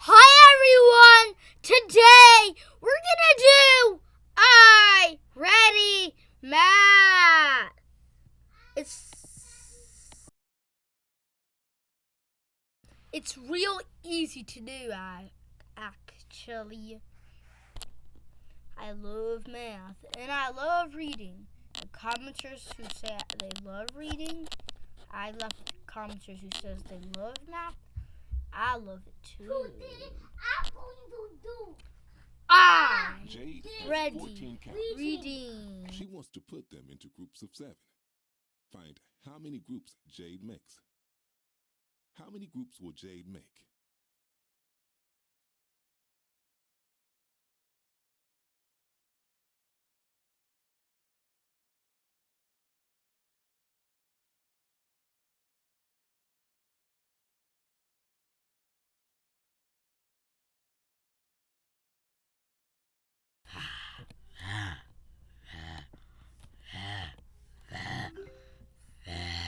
Hi everyone! Today we're gonna do I Ready Math. It's real easy to do. Actually, I love math and I love reading. The commenters who say they love reading, I love commenters who says they love math. I love it too. Jade Ready. 14 counts. Reading. She wants to put them into groups of 7. Find how many groups Jade makes. How many groups will Jade make?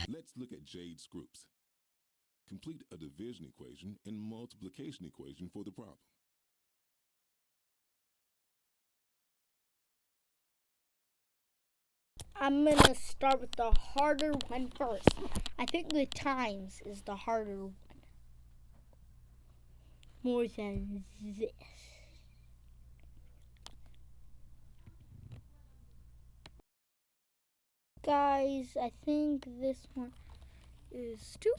Let's look at Jade's groups. Complete a division equation and multiplication equation for the problem. I'm gonna start with the harder one first. I think the times is the harder one. More than this. Guys, I think this one is 2.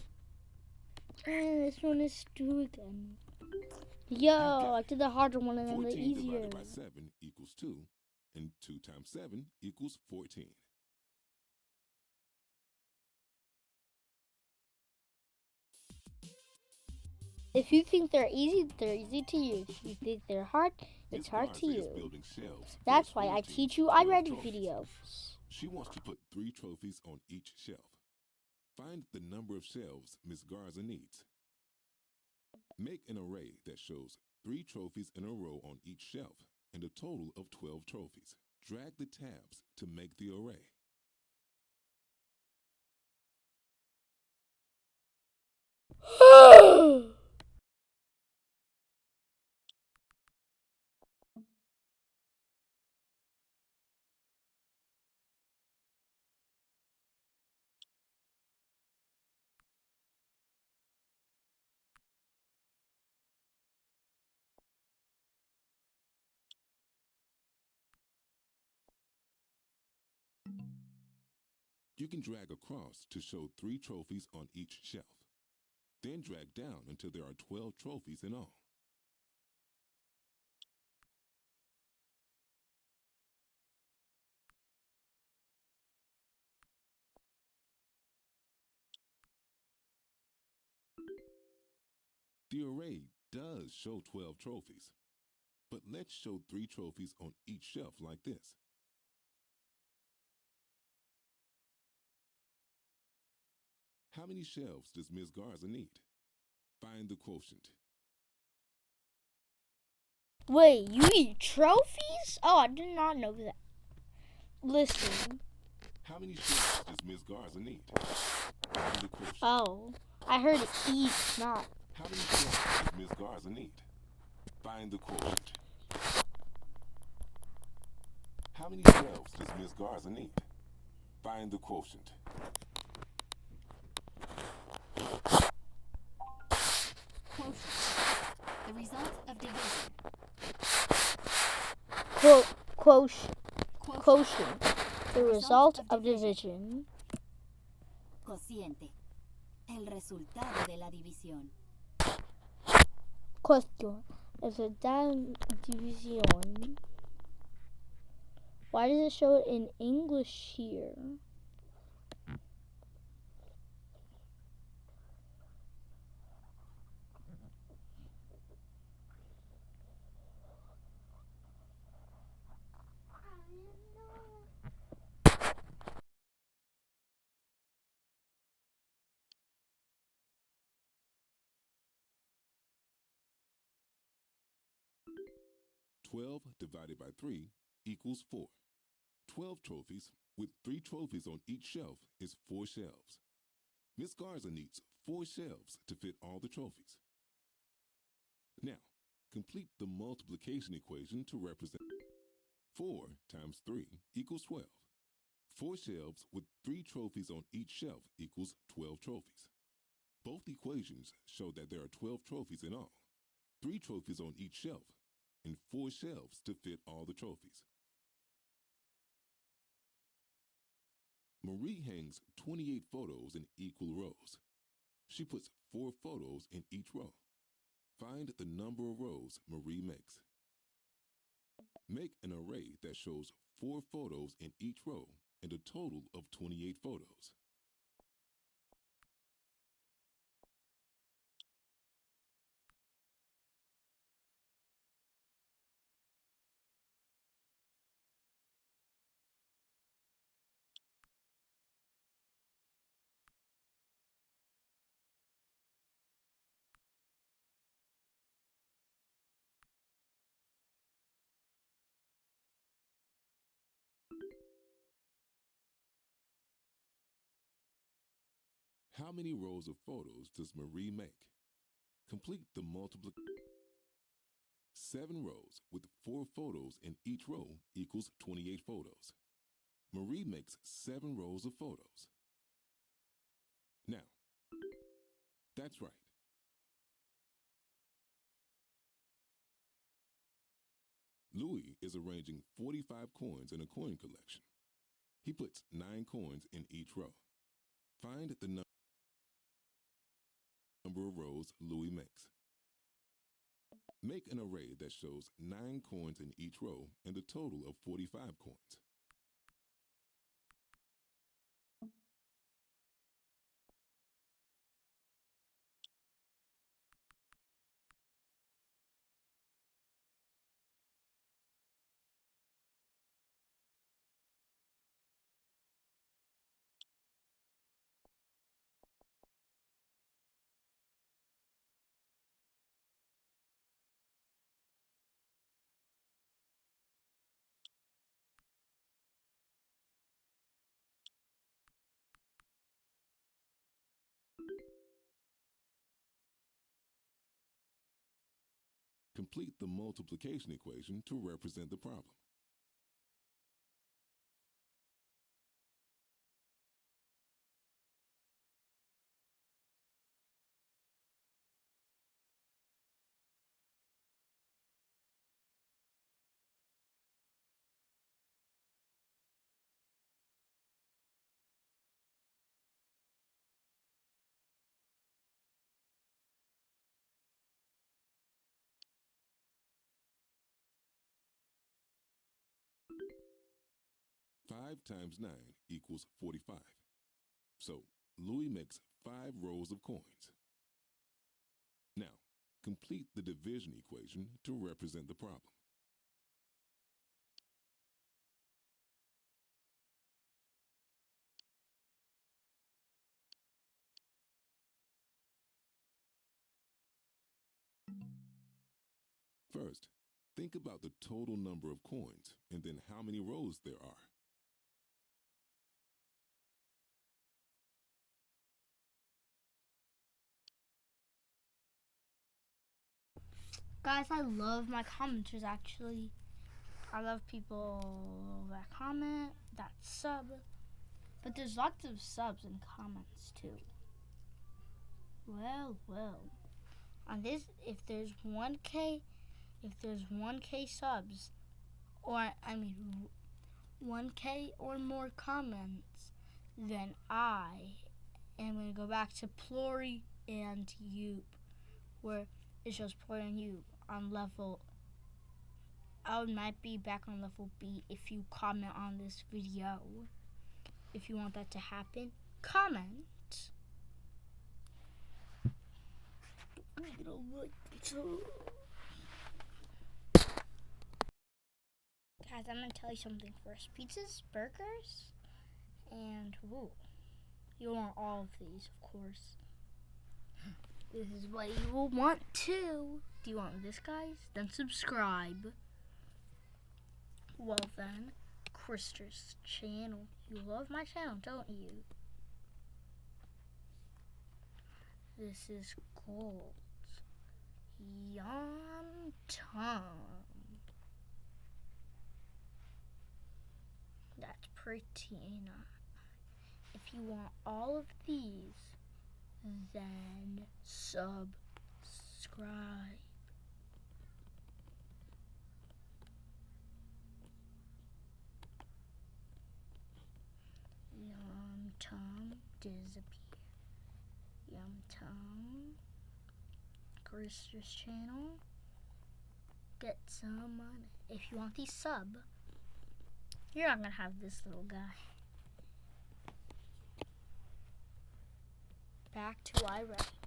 And this one is 2 again. Yo, I did the harder one and then the 14 easier. divided by 7 equals 2, and 2 times 7 equals 14. If you think they're easy to you. If you think they're hard, it's hard to you. That's why I teach you I Ready videos. She wants to put 3 trophies on each shelf. Find the number of shelves Miss Garza needs. Make an array that shows 3 trophies in a row on each shelf and a total of 12 trophies. Drag the tabs to make the array. You can drag across to show 3 trophies on each shelf. Then drag down until there are 12 trophies in all. The array does show 12 trophies, but let's show 3 trophies on each shelf like this. How many shelves does Ms. Garza need? Find the quotient. Wait, you eat trophies? Oh, I did not know that. Listen. How many shelves does Ms. Garza need? Find the quotient. Oh, I heard eat, not. How many shelves does Ms. Garza need? Find the quotient. How many shelves does Ms. Garza need? Find the quotient. Quotient. The result of division. Quotient. The result of division. Cociente. El resultado de la división. Question. Is it division? Why does it show it in English here? "12 divided by 3 equals 4. 12 trophies with 3 trophies on each shelf is 4 shelves. Miss Garza needs 4 shelves to fit all the trophies. Now, complete the multiplication equation to represent 4 times 3 equals 12. 4 shelves with 3 trophies on each shelf equals 12 trophies. Both equations show that there are 12 trophies in all, 3 trophies on each shelf, and 4 shelves to fit all the trophies. Marie hangs 28 photos in equal rows. She puts 4 photos in each row. Find the number of rows Marie makes. Make an array that shows 4 photos in each row and a total of 28 photos. How many rows of photos does Marie make? Complete the multiplication. 7 rows with 4 photos in each row equals 28 photos. Marie makes 7 rows of photos. Now, that's right. Louis is arranging 45 coins in a coin collection. He puts 9 coins in each row. Find the number of rows Louis makes. Make an array that shows 9 coins in each row and a total of 45 coins. Complete the multiplication equation to represent the problem. Five times 9 equals 45. So Louis makes 5 rows of coins. Now, complete the division equation to represent the problem. First, think about the total number of coins and then how many rows there are. Guys, I love my commenters actually. I love people that comment, that sub. But there's lots of subs and comments too. Well. On this, if there's 1K subs, or 1K or more comments, then I am going to go back to Plory and Yoop, where it shows Plory and Yoop on level. I might be back on level B if you comment on this video. If you want that to happen, comment. Guys, I'm gonna tell you something first. Pizzas, burgers, and you want all of these, of course. This is what you will want too. Do you want this, guys? Then subscribe. Well then, Krister's channel. You love my channel, don't you? This is gold. Yum Tum. That's pretty enough. If you want all of these, then subscribe. Yum Tum disappear. Yum Tum. Krister's channel. Get some money. If you want these sub, you're not gonna have this little guy. Back to I write.